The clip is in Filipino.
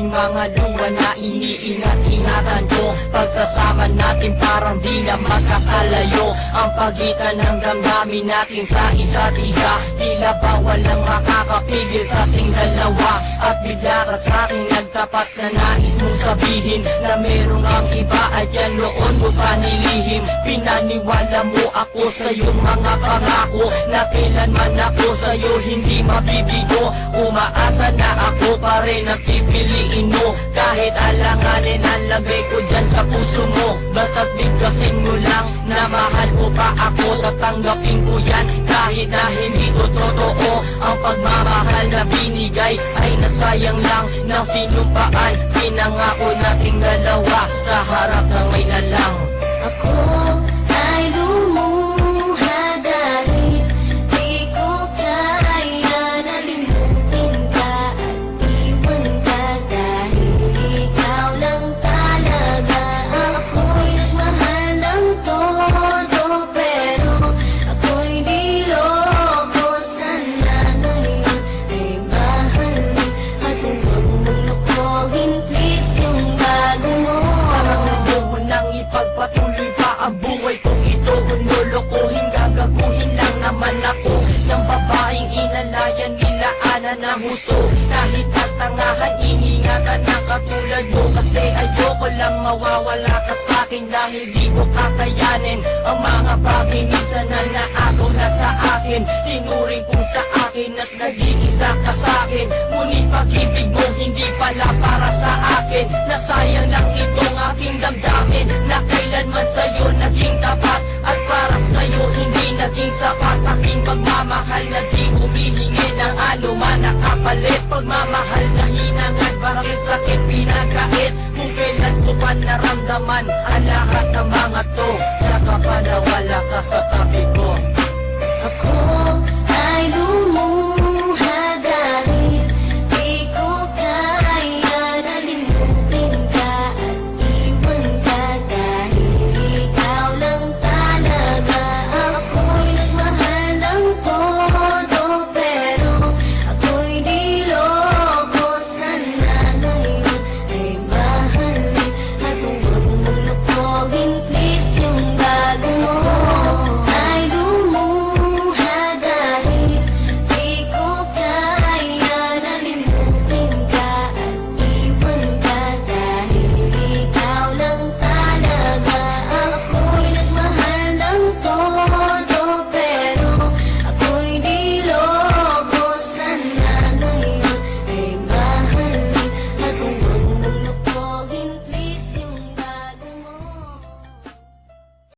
aking mga luha na iniingat-ingatan ko. Pagsasama natin parang di na magkakalayo ang pagitan ng damdamin natin sa isa't isa. Tila ba walang makakapigil sa ating dalawa. At bigla ka sa'kin nagtapat na nais mong sabihin na merong ang iba at yan noon mo pa nilihim. Pinaniwala mo ako sa iyong mga pangako na kailanman ako sa'yo hindi mabibigo. Umaasa na ako pa rin ang pipiliin mo kahit alanganin ang lagay ko dyan sa puso mo. Bata't bigkasin mo lang na mahal mo pa ako. Tatanggapin ko yan kahit na hindi to totoo. Ang pagmamahal na binigay ay nasayang lang ng sinumpaan. Pinangako nating dalawa sa harap ng may lalang. Ako ay lumuha dahil di ko kaya na limutin ka at iwan ka dahil ikaw lang talaga. Ako'y nagmahal ng todo pero ako'y niloko. Sana ngayon ay mahalin at huwag mong lukuhin please yung bago mo. Mo nang ipagpatuloy pa ang buhay kong ito. Kung lolokohin, gagaguhin lang naman ako ng babaeng inalayan nila ana ng husto. Kahit tatangahan, ingingatan ng katulad mo. Kasi ayoko lang mawawala ka sa'kin dahil di ko kakayanin ang mga bagay minsan na naagaw na sa akin. Tinuring kong sa akin at nag-iisa ka sa'kin. Ngunit pag-ibig mo hindi pala para sa akin. Nasayang lang itong aking damdamin na kailanman sa'yo naging tapat. At para sa'yo hindi naging sapat. Aking pagmamahal na di humihingi ng anuman na kapalit. Pagmamahal na hinangad, bakit sakit pinagkait. Kung kailan ko pa naramdaman ang lahat ng mga to.